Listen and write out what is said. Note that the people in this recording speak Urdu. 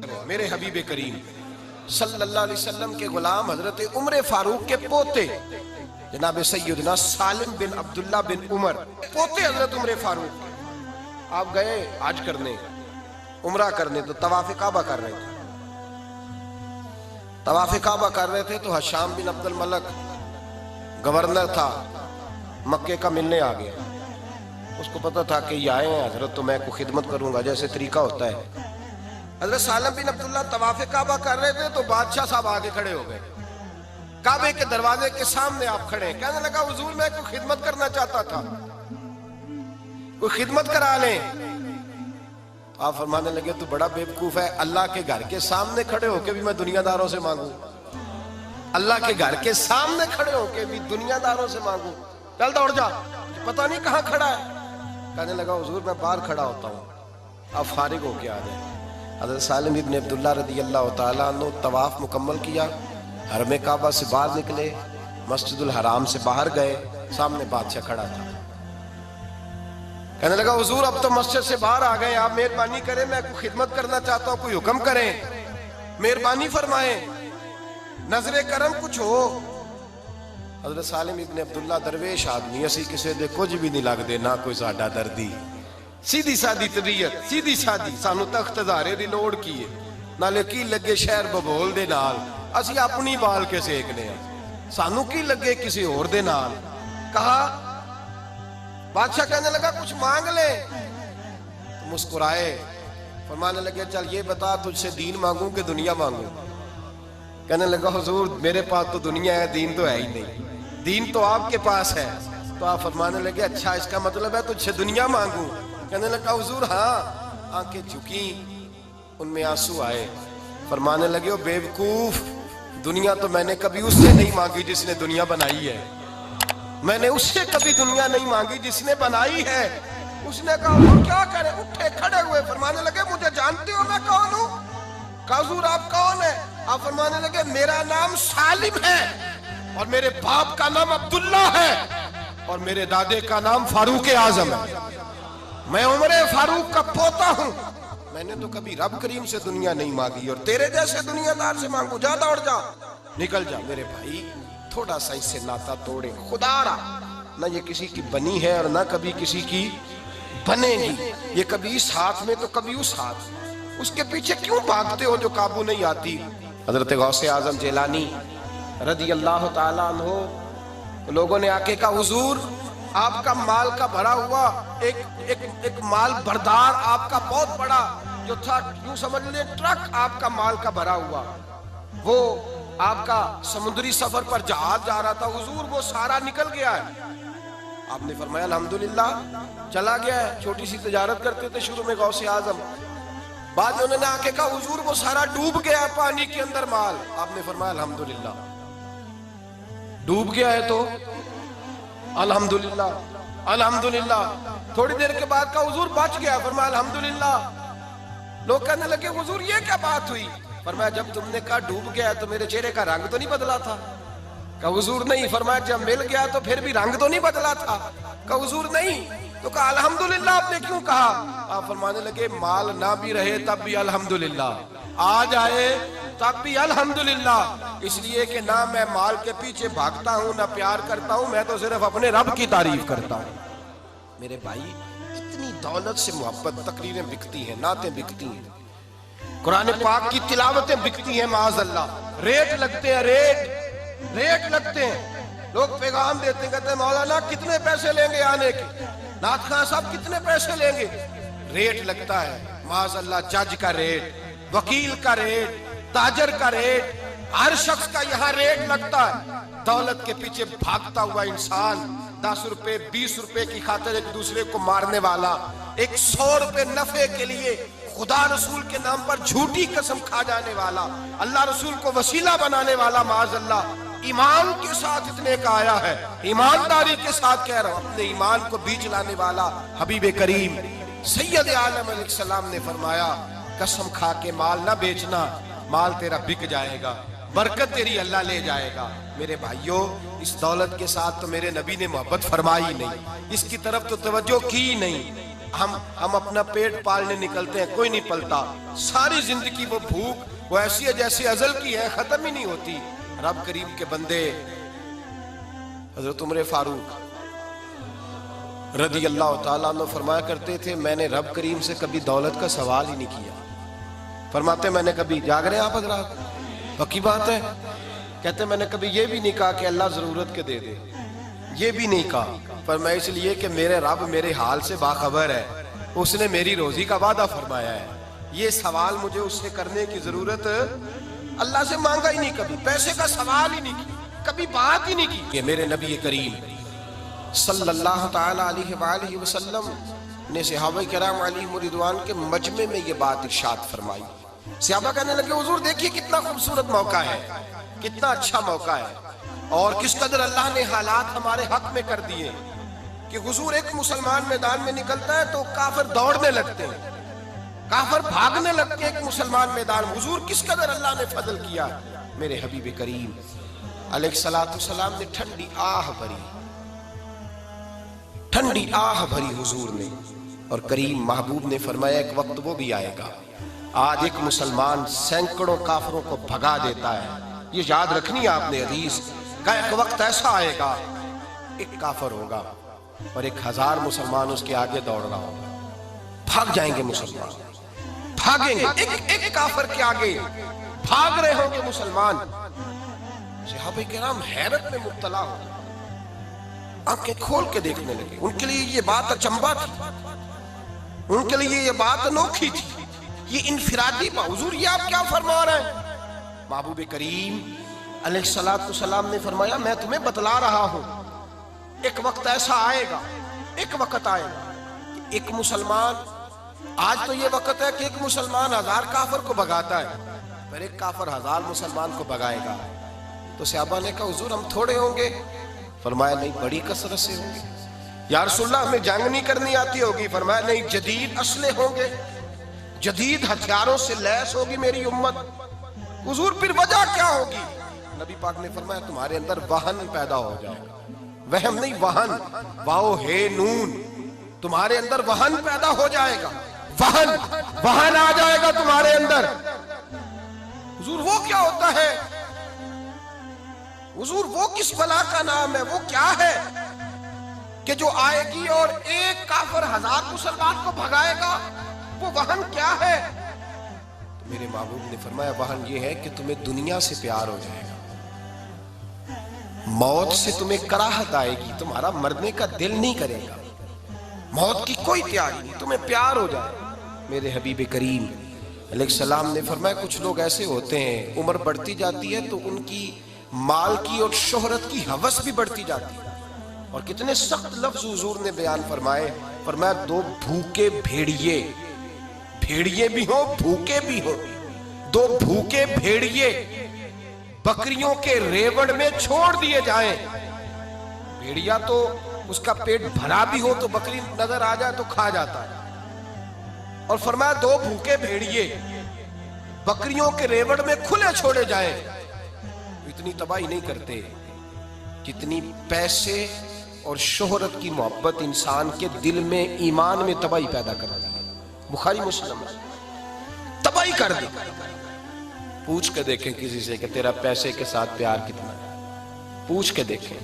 میرے حبیب کریم صلی اللہ علیہ وسلم کے غلام حضرت عمر فاروق کے پوتے جناب سیدنا سالم بن عبداللہ بن عمر، پوتے حضرت عمر فاروق، آپ گئے حج کرنے، عمرہ کرنے، تو طواف کعبہ کر رہے تھے۔ طواف کعبہ کر رہے تھے تو حشام بن عبد الملک گورنر تھا مکے کا، ملنے آ گیا۔ اس کو پتا تھا کہ یہ آئے ہیں حضرت تو میں کو خدمت کروں گا، جیسے طریقہ ہوتا ہے۔ حضرت سالم بن عبداللہ طواف کعبہ کر رہے تھے تو بادشاہ صاحب آگے کھڑے ہو گئے، کعبے کے دروازے کے سامنے آپ کھڑے ہیں۔ کہنے لگا حضور میں کوئی خدمت کرنا چاہتا تھا، کوئی خدمت کرا لیں۔ آپ فرمانے لگے تو بڑا بیوقوف ہے، اللہ کے گھر کے سامنے کھڑے ہو کے بھی میں دنیا داروں سے مانگوں؟ اللہ کے گھر کے سامنے کھڑے ہو کے بھی دنیا داروں سے مانگوں؟ چل دوڑ جا، پتہ نہیں کہاں کھڑا ہے۔ کہنے لگا حضور میں باہر کھڑا ہوتا ہوں، آپ فارغ ہو کے آ جائیں۔ حضرت سالم ابن عبداللہ رضی اللہ تعالیٰ عنہ طواف مکمل کیا، حرم کعبہ سے باہر نکلے، مسجد الحرام سے باہر گئے، سامنے بادشاہ کھڑا تھا۔ کہنے لگا حضور اب تو مسجد سے باہر آ گئے، آپ مہربانی کریں، میں کوئی خدمت کرنا چاہتا ہوں، کوئی حکم کریں، مہربانی فرمائیں، نظر کرم کچھ ہو۔ حضرت سالم ابن عبداللہ درویش آدمی، اسی کسے دے کچھ بھی نہیں لگ دے، نہ کوئی ساڈا دردی، سیدھی سادی طبیعت، سیدھی سادی، سانو تخت ہزارے دی لوڑ کیے، نالے کی لگے شہر ببول دے نال، اسی اپنی بال کے سیکنے ہیں، سانو کی لگے کسی اور دے نال۔ کہا بادشاہ کہنے لگا کچھ مانگ لے، تو مسکرائے، فرمانے لگے چل یہ بتا تجھ سے دین مانگوں کہ دنیا مانگوں؟ کہنے لگا حضور میرے پاس تو دنیا ہے، دین تو ہے ہی نہیں، دین تو آپ کے پاس ہے۔ تو آپ فرمانے لگے اچھا اس کا مطلب ہے تجھ سے دنیا مانگوں؟ کہنے لگا حضور ہاں۔ آنکھیں جھکیں، ان میں آنسو آئے، فرمانے لگے او بیوقوف، دنیا تو میں نے کبھی اس سے نہیں مانگی جس نے دنیا بنائی ہے، میں نے اس سے کبھی دنیا نہیں مانگی جس نے بنائی ہے۔ اس نے کہا حضور کیا کرے؟ اٹھے کھڑے ہوئے، فرمانے لگے مجھے جانتے ہو میں کون ہوں؟ کہا حضور آپ کون ہیں؟ آپ فرمانے لگے میرا نام سالم ہے، اور میرے باپ کا نام عبداللہ ہے، اور میرے دادے کا نام فاروق اعظم ہے، میں عمر فاروق کا پوتا ہوں، میں نے تو کبھی رب کریم سے دنیا نہیں مانگی، اور تیرے جیسے دنیا دار سے مانگوں؟ جا دوڑ جا، نکل جا۔ میرے بھائی تھوڑا سا اس سے ناتا توڑے، خدا رہا نہ یہ کسی کی بنی ہے اور نہ کبھی کسی کی بنے گی، یہ کبھی اس ہاتھ میں تو کبھی اس ہاتھ، اس کے پیچھے کیوں بھاگتے ہو جو قابو نہیں آتی؟ حضرت غوث اعظم جیلانی رضی اللہ تعالیٰ عنہ، لوگوں نے آ کے کہا حضور آپ کا مال کا بھرا ہوا ایک مال بردار آپ کا بہت بڑا جو تھا، یوں سمجھ لیں ٹرک آپ کا مال کا بھرا ہوا، وہ آپ کا سمندری سفر پر جہاز جا رہا تھا حضور، وہ سارا نکل گیا ہے۔ آپ نے فرمایا الحمدللہ چلا گیا ہے، چھوٹی سی تجارت کرتے تھے شروع میں غوث اعظم۔ بعد میں انہوں نے آ کے کہا حضور وہ سارا ڈوب گیا ہے پانی کے اندر مال۔ آپ نے فرمایا الحمدللہ، ڈوب گیا ہے تو الحمدللہ الحمدللہ۔ تھوڑی دیر کے بعد کہا حضور بچ گیا، فرمایا الحمدللہ۔ لوگ کہنے لگے حضور یہ کیا بات ہوئی؟ فرمایا جب تم نے کہا ڈوب گیا تو میرے چہرے کا رنگ تو نہیں بدلا تھا؟ کہا حضور نہیں۔ فرمایا جب مل گیا تو پھر بھی رنگ تو نہیں بدلا تھا؟ کہا حضور نہیں۔ تو کہا الحمدللہ آپ نے کیوں کہا؟ آپ فرمانے لگے مال نہ بھی رہے تب بھی الحمدللہ، آ جائے تب بھی الحمدللہ، اس لیے کہ نہ میں مال کے پیچھے بھاگتا ہوں نہ پیار کرتا ہوں، میں تو صرف اپنے رب کی تعریف کرتا ہوں۔ میرے بھائی اتنی دولت سے محبت، تقریریں بکتی ہیں، نعتیں بکتی ہیں، قرآن پاک کی تلاوتیں بکتی ہیں، معاذ اللہ، ریٹ لگتے ہیں، ریٹ لگتے ہیں۔ لوگ پیغام دیتے ہیں، کہتے ہیں مولانا کتنے پیسے لیں گے آنے کے، نعت خان صاحب کتنے پیسے لیں گے؟ ریٹ لگتا ہے، معاذ اللہ، جج کا ریٹ، وکیل کا ریٹ، تاجر کا ریٹ، ہر شخص کا یہاں ریٹ لگتا ہے۔ دولت کے پیچھے بھاگتا ہوا انسان، 10 روپے 20 روپے کی خاطر ایک دوسرے کو مارنے والا، 100 روپے نفع کے لیے خدا رسول کے نام پر جھوٹی قسم کھا جانے والا، اللہ رسول کو وسیلہ بنانے والا، معاذ اللہ، ایمان کے ساتھ اتنے کا آیا ہے، ایمانداری کے ساتھ کہہ رہا ہوں، اپنے ایمان کو بیچ لانے والا حبیب کریم سید عالم علیہ السلام نے فرمایا قسم کھا کے مال نہ بیچنا، مال تیرا بک جائے گا، برکت تیری اللہ لے جائے گا۔ میرے بھائیوں اس دولت کے ساتھ تو میرے نبی نے محبت فرمائی نہیں، اس کی طرف تو توجہ کی نہیں، ہم اپنا پیٹ پالنے نکلتے ہیں، کوئی نہیں پلتا. ساری زندگی وہ بھوک وہ ایسی ہے جیسے ازل کی ہے، ختم ہی نہیں ہوتی. رب کریم کے بندے حضرت عمر فاروق رضی اللہ تعالیٰ عنہ فرمایا کرتے تھے میں نے رب کریم سے کبھی دولت کا سوال ہی نہیں کیا. فرماتے میں نے کبھی، جاگ رہے ہیں آپ حضرات، پکی بات ہے، کہتے میں نے کبھی یہ بھی نہیں کہا کہ اللہ ضرورت کے دے دے، یہ بھی نہیں کہا. پر میں اس لیے کہ میرے رب میرے حال سے باخبر ہے، اس نے میری روزی کا وعدہ فرمایا ہے. یہ سوال مجھے اس سے کرنے کی ضرورت، اللہ سے مانگا ہی نہیں کبھی، پیسے کا سوال ہی نہیں کیا، کبھی بات ہی نہیں کی. کہ میرے نبی کریم صلی اللہ تعالی علیہ وآلہ وسلم نے صحابہ کرام علیہم رضوان کے مجمع میں یہ بات ارشاد فرمائی. صحابہ کہنے لگے حضور دیکھیے کتنا خوبصورت موقع ہے، کتنا اچھا موقع ہے، اور کس قدر اللہ نے حالات ہمارے حق میں کر دیے کہ حضور ایک مسلمان میدان میں نکلتا ہے تو کافر دوڑنے لگتے ہیں، کافر بھاگنے لگتے ہیں. ایک مسلمان میدان، حضور کس قدر اللہ نے فضل کیا. میرے حبیب کریم علیہ السلام نے ٹھنڈی آہ بھری، ٹھنڈی آہ بھری حضور نے، اور کریم محبوب نے فرمایا ایک وقت وہ بھی آئے گا آج ایک مسلمان سینکڑوں کافروں کو بھگا دیتا ہے. یہ یاد رکھنی آپ نے حدیث کا، ایک وقت ایسا آئے گا ایک کافر ہوگا اور 1000 مسلمان اس کے آگے دوڑ رہا ہوگا. بھاگ جائیں گے مسلمان، بھاگیں گے، ایک کافر کے آگے بھاگ رہے ہوں گے مسلمان. صحابہ کرام حیرت میں مبتلا ہو، آنکھیں کھول کے دیکھنے لگے. ان کے لیے یہ بات اچنبھا تھی، ان کے لیے یہ بات انوکھی تھی، یہ انفرادی بات. حضور یہ آپ کیا فرما رہے ہیں؟ محبوب کریم علیہ السلام نے فرمایا میں تمہیں بتلا رہا ہوں ایک وقت ایسا آئے گا، ایک وقت آئے گا کہ ایک مسلمان، آج تو یہ وقت ہے کہ ایک مسلمان 1000 کافر کو بھگاتا ہے، پھر ایک کافر 1000 مسلمان کو بھگائے گا. تو صحابہ نے کہا حضور ہم تھوڑے ہوں گے؟ فرمایا نہیں بڑی کثرت سے ہوں گے. یا رسول اللہ ہمیں جنگ نہیں کرنی آتی ہوگی؟ فرمایا نہیں جدید اسلحے ہوں گے، جدید ہتھیاروں سے لیس ہوگی میری امت. حضور پھر وجہ کیا ہوگی؟ نبی پاک نے فرمایا تمہارے اندر وہن پیدا ہو جائے گا. وہم نہیں، وہن، واو ہے نون، تمہارے اندر وہن پیدا ہو جائے گا، وہن آ جائے گا تمہارے اندر. حضور وہ کیا ہوتا ہے؟ حضور وہ کس بلا کا نام ہے، وہ کیا ہے کہ جو آئے گی اور ایک کافر 1000 مسلمان کو بھگائے گا؟ وہ وہن کیا ہے؟ تو میرے محبوب نے فرمایا وہن یہ ہے کہ تمہیں دنیا سے پیار ہو جائے گا، موت سے تمہیں کراہت آئے گی، تمہارا مرنے کا دل نہیں کرے گا، موت کی کوئی تیاری نہیں، تمہیں پیار ہو جائے گا. میرے حبیب کریم علیہ السلام نے فرمایا کچھ لوگ ایسے ہوتے ہیں عمر بڑھتی جاتی ہے تو ان کی مال کی اور شہرت کی ہوس بھی بڑھتی جاتی ہے. اور کتنے سخت لفظ حضور نے بیان فرمائے. فرمایا 2 بھوکے بھیڑیے، بھیڑیے بھی ہوں بھوکے بھی ہوں، 2 بھوکے بھیڑیے بکریوں کے ریوڑ میں چھوڑ دیے جائیں. بھیڑیا تو اس کا پیٹ بھرا بھی ہو تو بکری نظر آ جائے تو کھا جاتا ہے، اور فرمایا 2 بھوکے بھیڑیے بکریوں کے ریوڑ میں کھلے چھوڑے جائیں. اتنی تباہی نہیں کرتے جتنی پیسے اور شہرت کی محبت انسان کے دل میں ایمان میں تباہی پیدا کرتی ہے. بخاری مسلم تباہی کر دی. پوچھ کے دیکھیں کسی سے کہ تیرا پیسے کے ساتھ پیار کتنا ہے، پوچھ کے دیکھیں.